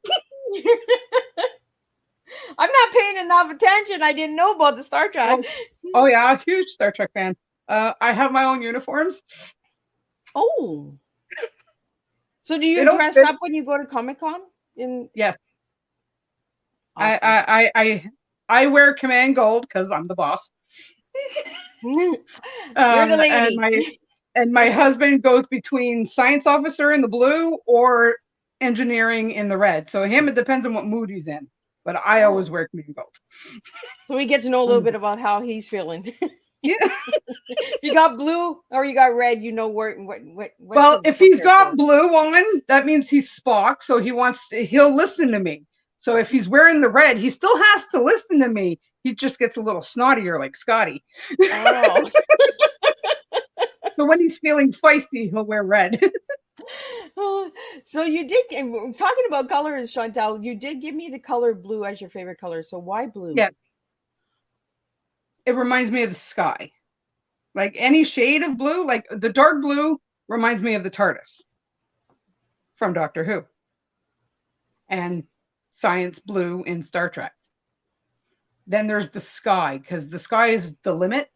I'm not paying enough attention. I didn't know about the Star Trek. Oh yeah, I'm a huge Star Trek fan. I have my own uniforms. Oh. So do you dress up when you go to Comic-Con? Yes. Awesome. I wear command gold because I'm the boss. You're the lady. And my husband goes between science officer in the blue or engineering in the red. So him, it depends on what mood he's in. But I always wear command gold. So we get to know a little bit about how he's feeling. Yeah. If you got blue or you got red, you know what. Well, if he's got blue on, that means he's Spock. So he'll listen to me. So if he's wearing the red, he still has to listen to me. He just gets a little snottier like Scotty. Oh. So when he's feeling feisty, he'll wear red. So you did, talking about colors, Chantal, you did give me the color blue as your favorite color. So why blue? Yeah. It reminds me of the sky. Like any shade of blue, like the dark blue reminds me of the TARDIS from Doctor Who. And science blue in Star Trek. Then there's the sky, because the sky is the limit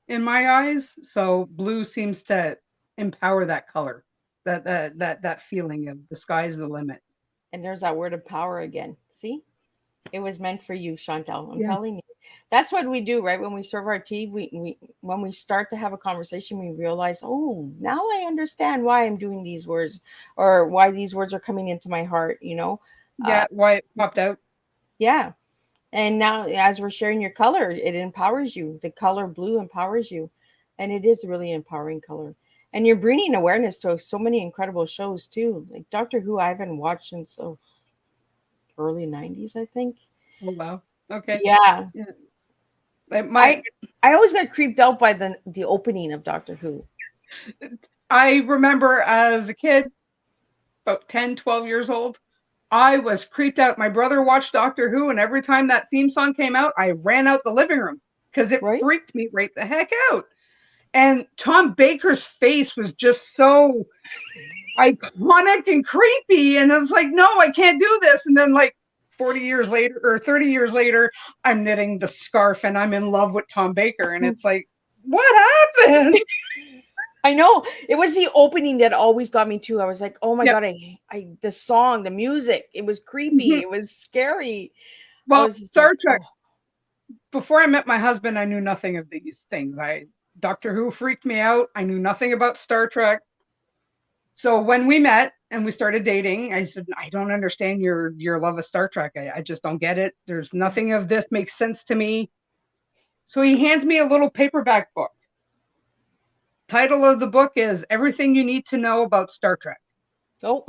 in my eyes. So blue seems to empower that color, that feeling of the sky is the limit. And there's that word of power again. See? It was meant for you, Chantal. I'm telling you. That's what we do, right? When we serve our tea, when we start to have a conversation, we realize, oh, now I understand why I'm doing these words or why these words are coming into my heart, Yeah, why it popped out. Yeah. And now as we're sharing your color, it empowers you. The color blue empowers you. And it is a really empowering color. And you're bringing awareness to so many incredible shows too. Like Doctor Who, I haven't watched since early 90s, I think. Oh, wow. Okay. Yeah. I always got creeped out by the opening of Doctor Who. I remember as a kid, about 10, 12 years old, I was creeped out. My brother watched Doctor Who, and every time that theme song came out, I ran out the living room because it freaked me right the heck out. And Tom Baker's face was just so iconic and creepy. And I was like, no, I can't do this. And then 40 years later or 30 years later, I'm knitting the scarf and I'm in love with Tom Baker. And it's like, what happened? I know. It was the opening that always got me too. I was like, oh my God, the song, the music, it was creepy. Mm-hmm. It was scary. Well, Star Trek. Before I met my husband, I knew nothing of these things. Doctor Who freaked me out. I knew nothing about Star Trek. So when we met and we started dating, I said, I don't understand your love of Star Trek. I just don't get it. There's nothing of this makes sense to me. So he hands me a little paperback book. Title of the book is Everything You Need to Know About Star Trek. Oh.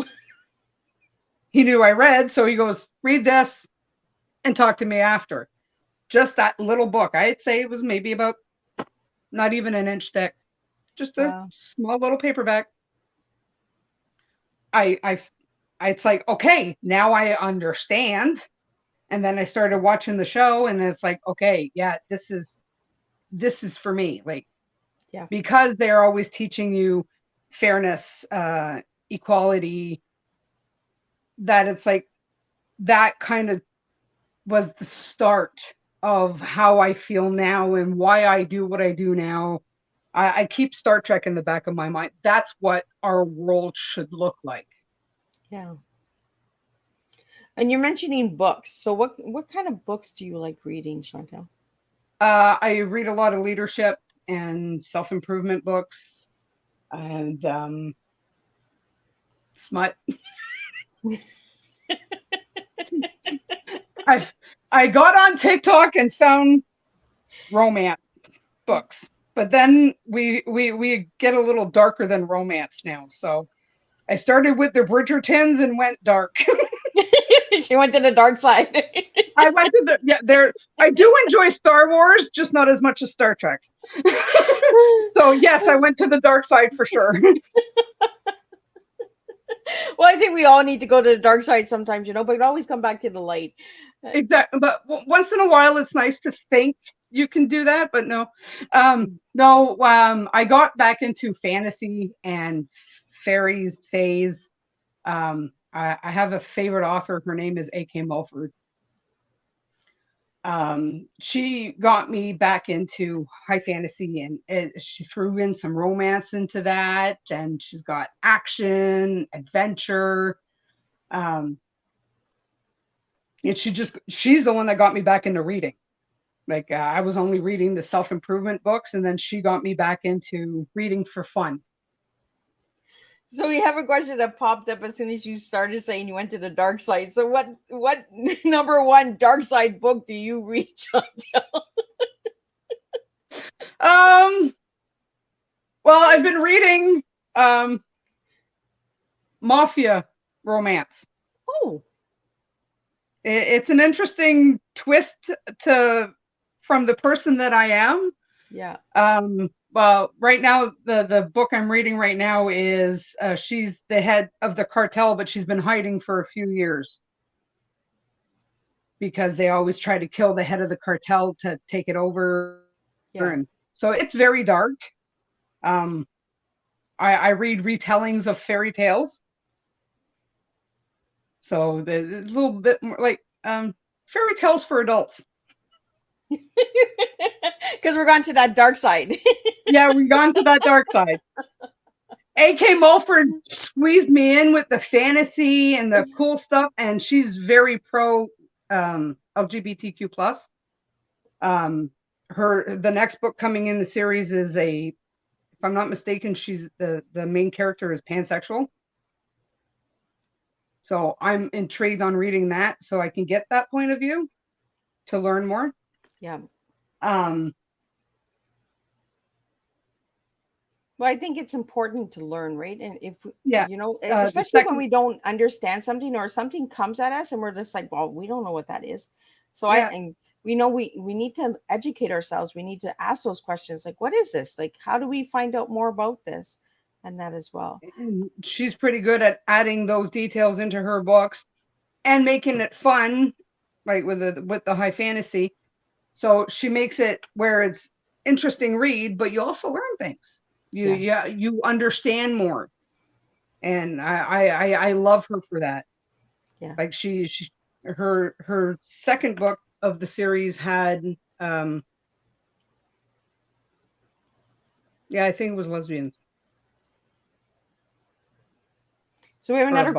He knew I read, so he goes, read this. and talk to me after. Just that little book. I'd say it was maybe about not even an inch thick. Just a small little paperback. It's like, okay, now I understand. And then I started watching the show, and it's like, okay, yeah, this is for me. Like, because they're always teaching you fairness, equality, that it's like, that kind of was the start of how I feel now and why I do what I do now. I keep Star Trek in the back of my mind. That's what our world should look like. Yeah. And you're mentioning books. So what kind of books do you like reading, Chantal? I read a lot of leadership and self-improvement books and smut. I got on TikTok and found romance books, but then we get a little darker than romance now. So I started with the Bridgertons and went dark. She went to the dark side. I went to I do enjoy Star Wars, just not as much as Star Trek. So yes, I went to the dark side for sure. Well, I think we all need to go to the dark side sometimes, but always come back to the light. Exactly. But once in a while, it's nice to think you can do that, but no. I got back into fantasy and fairies, fays. I have a favorite author. Her name is A.K. Mulford. She got me back into high fantasy, and she threw in some romance into that, and she's got action, adventure. And she's the one that got me back into reading. Like, I was only reading the self-improvement books, and then she got me back into reading for fun. So we have a question that popped up as soon as you started saying you went to the dark side. So what number one dark side book do you read, Chantal? Well, I've been reading mafia romance. Oh. It's an interesting twist from the person that I am. Yeah. Well, right now, the book I'm reading right now is she's the head of the cartel, but she's been hiding for a few years because they always try to kill the head of the cartel to take it over. Yeah. And so it's very dark. I read retellings of fairy tales. So the little bit more like fairy tales for adults. Because we're going to that dark side. Yeah, we've gone to that dark side. A.K. Mulford squeezed me in with the fantasy and the cool stuff, and she's very pro LGBTQ+. The next book coming in the series is if I'm not mistaken, she's the main character is pansexual. So I'm intrigued on reading that so I can get that point of view to learn more. Yeah. Well, I think it's important to learn, right? And if, especially when we don't understand something or something comes at us and we're just like, well, we don't know what that is. So we know we need to educate ourselves. We need to ask those questions. Like, what is this? Like, how do we find out more about this? And that as well. She's pretty good at adding those details into her books and making it fun, like with the high fantasy. So she makes it where it's interesting read, but you also learn things. You understand more, and I love her for that. Yeah, like her second book of the series had I think it was lesbians. So we have another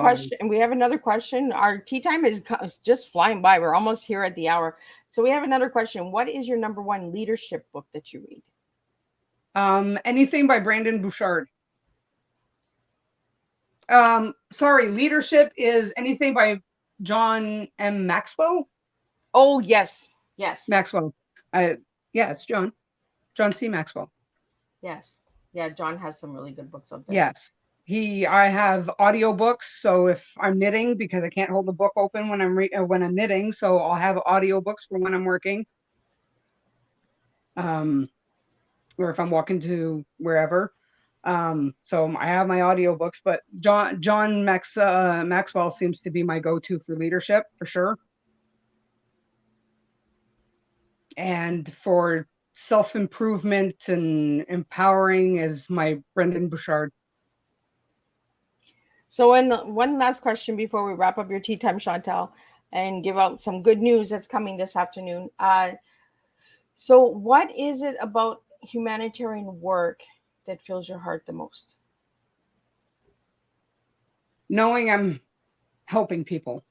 question. Our tea time is just flying by. We're almost here at the hour. So we have another question. What is your number one leadership book that you read? Anything by Brandon Bouchard. Leadership is anything by John M. Maxwell. Oh, yes. Maxwell. It's John C. Maxwell. Yes. Yeah, John has some really good books out there. Yes. I have audiobooks, so if I'm knitting, because I can't hold the book open when I'm knitting, so I'll have audiobooks for when I'm working. Or if I'm walking to wherever. So I have my audiobooks, but John Maxwell seems to be my go-to for leadership for sure. And for self-improvement and empowering is my Brendan Bouchard. So, one last question before we wrap up your tea time, Chantal, and give out some good news that's coming this afternoon. So, what is it about humanitarian work that fills your heart the most? Knowing I'm helping people.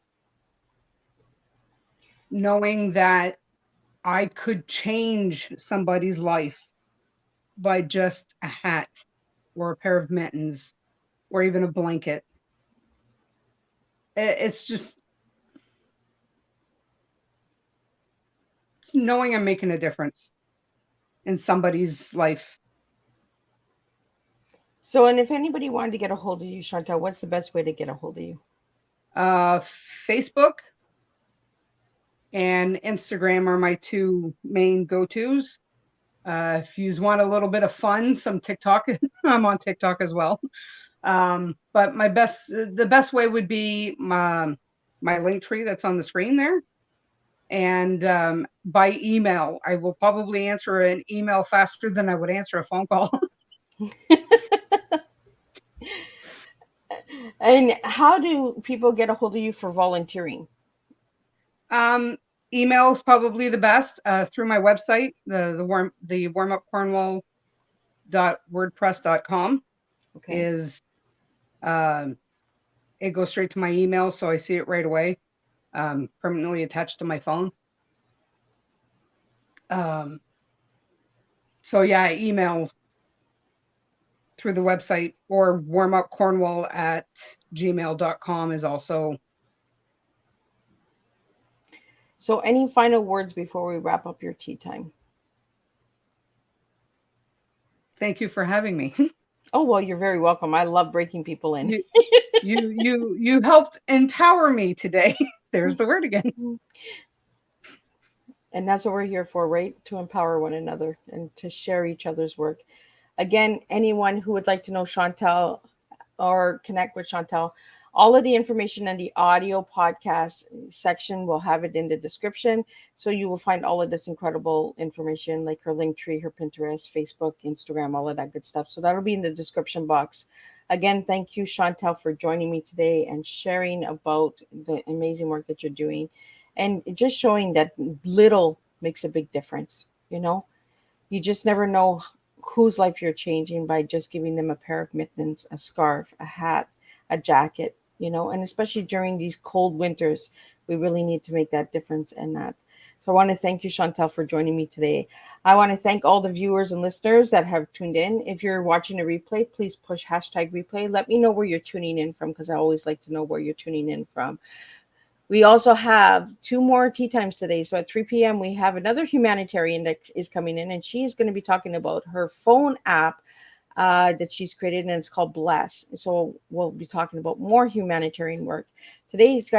Knowing that I could change somebody's life by just a hat or a pair of mittens or even a blanket. It's just knowing I'm making a difference in somebody's life. So, and if anybody wanted to get a hold of you, Chantal, what's the best way to get a hold of you? Facebook and Instagram are my two main go-tos. If you want a little bit of fun, some TikTok, I'm on TikTok as well. But the best way would be my link tree that's on the screen there. And by email, I will probably answer an email faster than I would answer a phone call. And how do people get a hold of you for volunteering? Email is probably the best, through my website, the warmupcornwall.wordpress.com Okay. is, it goes straight to my email, so I see it right away, permanently attached to my phone. So yeah, email through the website, or warmupcornwall@gmail.com is also. So, any final words before we wrap up your tea time? Thank you for having me. Oh, well, you're very welcome. I love breaking people in. You helped empower me today. There's the word again. And that's what we're here for, right? To empower one another and to share each other's work. Again, anyone who would like to know Chantal or connect with Chantal, all of the information in the audio podcast section, will have it in the description. So you will find all of this incredible information, like her link tree, her Pinterest, Facebook, Instagram, all of that good stuff. So that'll be in the description box. Again, thank you, Chantal, for joining me today and sharing about the amazing work that you're doing and just showing that little makes a big difference. You just never know whose life you're changing by just giving them a pair of mittens, a scarf, a hat, a jacket, and especially during these cold winters, we really need to make that difference in that. So I want to thank you, Chantal, for joining me today. I want to thank all the viewers and listeners that have tuned in. If you're watching a replay, please push #replay. Let me know where you're tuning in from, because I always like to know where you're tuning in from. We also have 2 more tea times today. So at 3 p.m., we have another humanitarian that is coming in, and she's going to be talking about her phone app that she's created, and it's called Bless. So we'll be talking about more humanitarian work. Today, it's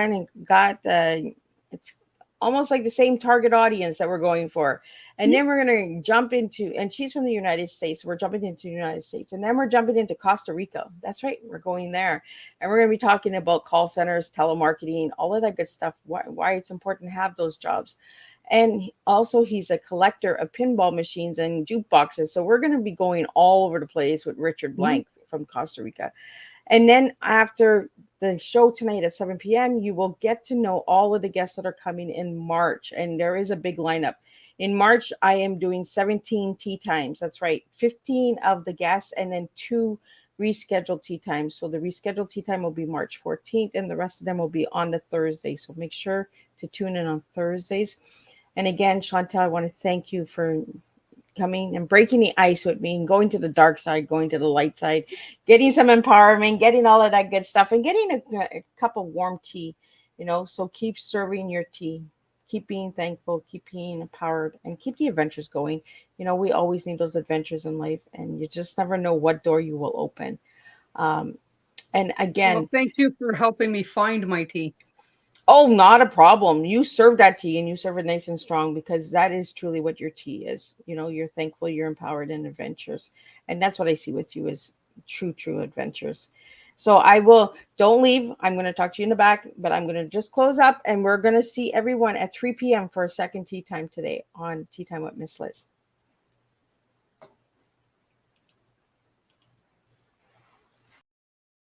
it's almost like the same target audience that we're going for. And then we're going to jump into, and she's from the United States. We're jumping into the United States. And then we're jumping into Costa Rica. That's right. We're going there. And we're going to be talking about call centers, telemarketing, all of that good stuff, why it's important to have those jobs. And also, he's a collector of pinball machines and jukeboxes. So we're going to be going all over the place with Richard Blank from Costa Rica. And then after the show tonight at 7 p.m., you will get to know all of the guests that are coming in March. And there is a big lineup. In March, I am doing 17 tea times. That's right. 15 of the guests and then 2 rescheduled tea times. So the rescheduled tea time will be March 14th, and the rest of them will be on the Thursday. So make sure to tune in on Thursdays. And again, Chantal, I want to thank you for coming and breaking the ice with me and going to the dark side, going to the light side, getting some empowerment, getting all of that good stuff, and getting a cup of warm tea, So keep serving your tea, keep being thankful, keep being empowered, and keep the adventures going. We always need those adventures in life, and you just never know what door you will open. And again, Well, thank you for helping me find my tea. oh, not a problem. You serve that tea and you serve it nice and strong, because that is truly what your tea is. You know, you're thankful, you're empowered, and adventurous. And that's what I see with you, is true adventures. So I will, don't leave. I'm going to talk to you in the back, but I'm going to just close up, and we're going to see everyone at 3 p.m. for a second tea time today on Tea Time with Miss Liz.